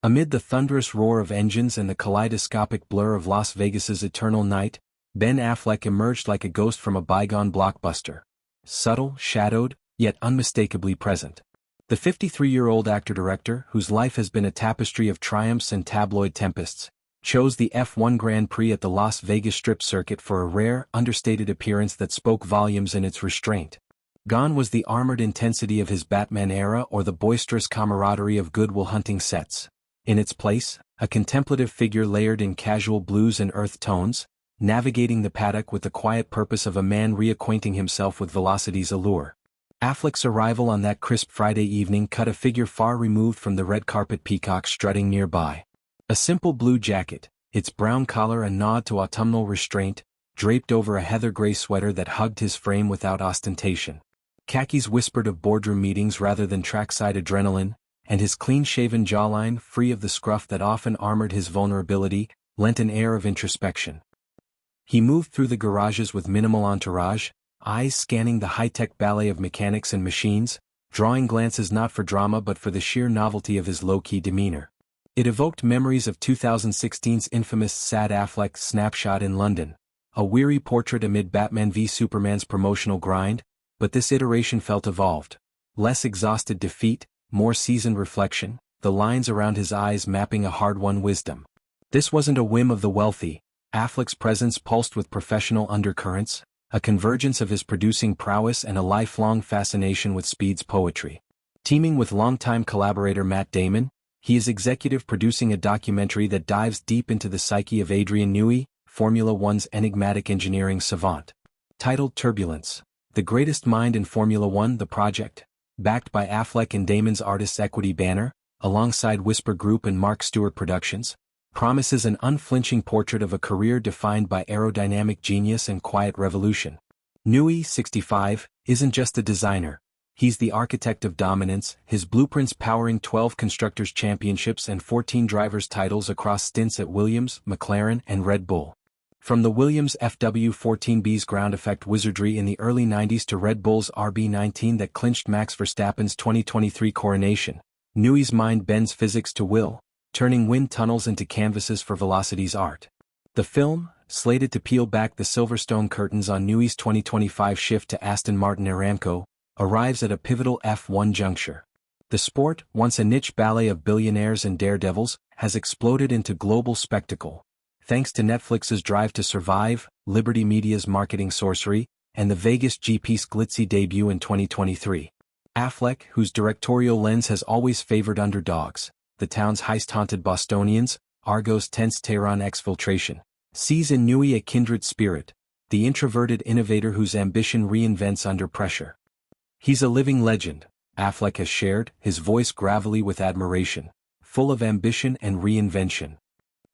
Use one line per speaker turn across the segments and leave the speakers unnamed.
Amid the thunderous roar of engines and the kaleidoscopic blur of Las Vegas's eternal night, Ben Affleck emerged like a ghost from a bygone blockbuster. Subtle, shadowed, yet unmistakably present. The 53-year-old actor-director, whose life has been a tapestry of triumphs and tabloid tempests, chose the F1 Grand Prix at the Las Vegas Strip circuit for a rare, understated appearance that spoke volumes in its restraint. Gone was the armored intensity of his Batman era or the boisterous camaraderie of Good Will Hunting sets. In its place, a contemplative figure layered in casual blues and earth tones, navigating the paddock with the quiet purpose of a man reacquainting himself with velocity's allure. Affleck's arrival on that crisp Friday evening cut a figure far removed from the red carpet peacock strutting nearby. A simple blue jacket, its brown collar a nod to autumnal restraint, draped over a heather-gray sweater that hugged his frame without ostentation. Khakis whispered of boardroom meetings rather than trackside adrenaline, and his clean-shaven jawline, free of the scruff that often armored his vulnerability, lent an air of introspection. He moved through the garages with minimal entourage, eyes scanning the high-tech ballet of mechanics and machines, drawing glances not for drama but for the sheer novelty of his low-key demeanor. It evoked memories of 2016's infamous Sad Affleck snapshot in London, a weary portrait amid Batman v Superman's promotional grind, but this iteration felt evolved. Less exhausted defeat, more seasoned reflection, the lines around his eyes mapping a hard-won wisdom. This wasn't a whim of the wealthy. Affleck's presence pulsed with professional undercurrents, a convergence of his producing prowess and a lifelong fascination with Speed's poetry. Teaming with longtime collaborator Matt Damon, he is executive producing a documentary that dives deep into the psyche of Adrian Newey, Formula One's enigmatic engineering savant. Titled Turbulence, the greatest mind in Formula One, the project, backed by Affleck and Damon's Artists Equity banner, alongside Whisper Group and Mark Stewart Productions, promises an unflinching portrait of a career defined by aerodynamic genius and quiet revolution. Newey, 65, isn't just a designer. He's the architect of dominance, his blueprints powering 12 Constructors' Championships and 14 Drivers' titles across stints at Williams, McLaren, and Red Bull. From the Williams FW14B's ground effect wizardry in the early 90s to Red Bull's RB19 that clinched Max Verstappen's 2023 coronation, Newey's mind bends physics to will, turning wind tunnels into canvases for Velocity's art. The film, slated to peel back the Silverstone curtains on Newey's 2025 shift to Aston Martin Aramco, arrives at a pivotal F1 juncture. The sport, once a niche ballet of billionaires and daredevils, has exploded into global spectacle, thanks to Netflix's Drive to Survive, Liberty Media's marketing sorcery, and the Vegas GP's glitzy debut in 2023. Affleck, whose directorial lens has always favored underdogs, the town's heist-haunted Bostonians, Argo's tense Tehran exfiltration, sees in Newey a kindred spirit, the introverted innovator whose ambition reinvents under pressure. He's a living legend, Affleck has shared, his voice gravelly with admiration, full of ambition and reinvention.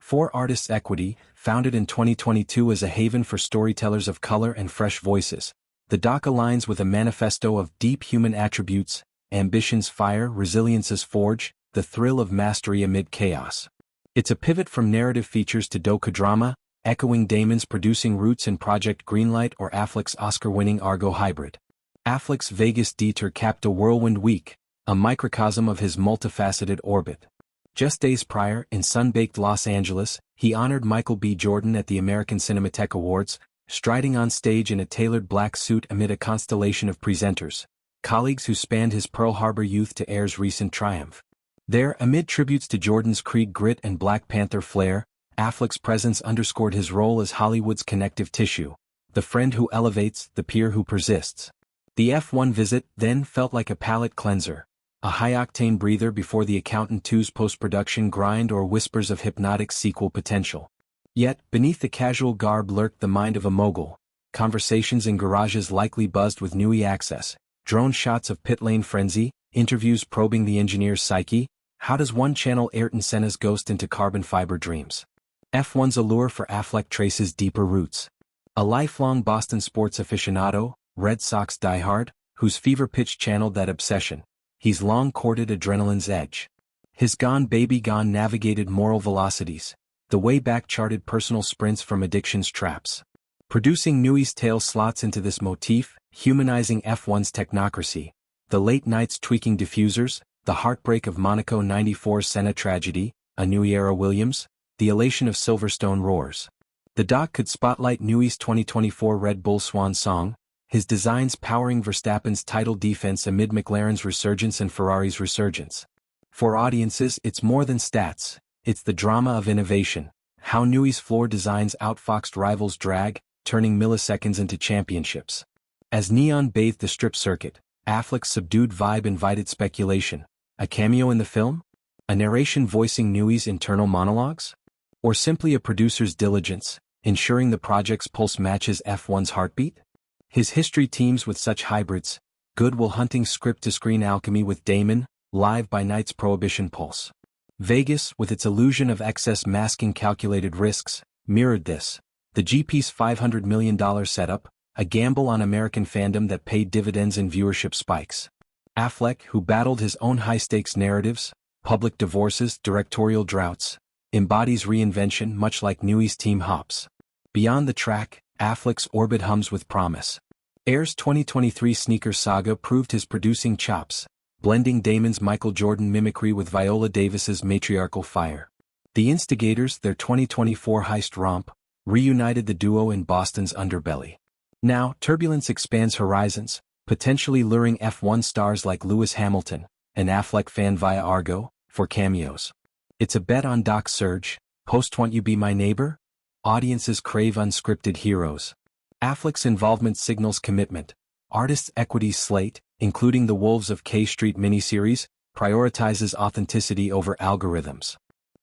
For Artists Equity, founded in 2022 as a haven for storytellers of color and fresh voices, the doc aligns with a manifesto of deep human attributes, ambition's fire, resilience's forge, the thrill of mastery amid chaos. It's a pivot from narrative features to docudrama, echoing Damon's producing roots in Project Greenlight or Affleck's Oscar-winning Argo hybrid. Affleck's Vegas detour capped a whirlwind week, a microcosm of his multifaceted orbit. Just days prior, in sun-baked Los Angeles, he honored Michael B. Jordan at the American Cinematheque Awards, striding on stage in a tailored black suit amid a constellation of presenters, colleagues who spanned his Pearl Harbor youth to Air's recent triumph. There, amid tributes to Jordan's Creed grit and Black Panther flair, Affleck's presence underscored his role as Hollywood's connective tissue, the friend who elevates, the peer who persists. The F1 visit then felt like a palate cleanser, a high-octane breather before the Accountant 2's post-production grind or whispers of hypnotic sequel potential. Yet, beneath the casual garb lurked the mind of a mogul. Conversations in garages likely buzzed with Newey access, drone shots of pit lane frenzy, interviews probing the engineer's psyche. How does one channel Ayrton Senna's ghost into carbon fiber dreams? F1's allure for Affleck traces deeper roots. A lifelong Boston sports aficionado, Red Sox diehard, whose fever pitch channeled that obsession, he's long courted adrenaline's edge. His Gone Baby Gone navigated moral velocities, the way back charted personal sprints from addiction's traps. Producing Newey's tale slots into this motif, humanizing F1's technocracy, the late nights tweaking diffusers, the heartbreak of Monaco '94's Senna tragedy, a new era Williams, the elation of Silverstone roars. The doc could spotlight Newey's 2024 Red Bull Swan Song, his designs powering Verstappen's title defense amid McLaren's resurgence and Ferrari's resurgence. For audiences, it's more than stats, it's the drama of innovation, how Newey's floor designs outfoxed rivals' drag, turning milliseconds into championships. As neon bathed the strip circuit, Affleck's subdued vibe invited speculation. A cameo in the film? A narration voicing Newey's internal monologues? Or simply a producer's diligence, ensuring the project's pulse matches F1's heartbeat? His history teems with such hybrids, Good Will Hunting's script-to-screen alchemy with Damon, Live by Night's Prohibition Pulse. Vegas, with its illusion of excess masking calculated risks, mirrored this. The GP's $500 million setup, a gamble on American fandom that paid dividends in viewership spikes. Affleck, who battled his own high-stakes narratives, public divorces, directorial droughts, embodies reinvention much like Newey's team hops. Beyond the track, Affleck's orbit hums with promise. Air's 2023 sneaker saga proved his producing chops, blending Damon's Michael Jordan mimicry with Viola Davis's matriarchal fire. The Instigators, their 2024 heist romp, reunited the duo in Boston's underbelly. Now, Turbulence expands horizons, potentially luring F1 stars like Lewis Hamilton, an Affleck fan via Argo, for cameos. It's a bet on Doc's surge. Post "Won't You Be My Neighbor?" Audiences crave unscripted heroes. Affleck's involvement signals commitment. Artists' Equity's slate, including the Wolves of K Street miniseries, prioritizes authenticity over algorithms.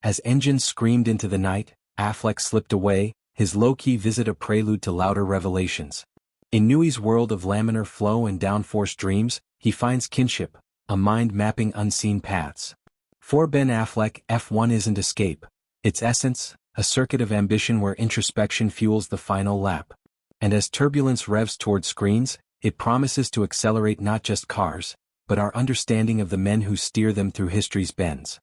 As engines screamed into the night, Affleck slipped away, his low-key visit a prelude to louder revelations. In Newey's world of laminar flow and downforce dreams, he finds kinship, a mind mapping unseen paths. For Ben Affleck, F1 isn't escape. It's essence, a circuit of ambition where introspection fuels the final lap. And as Turbulence revs toward screens, it promises to accelerate not just cars, but our understanding of the men who steer them through history's bends.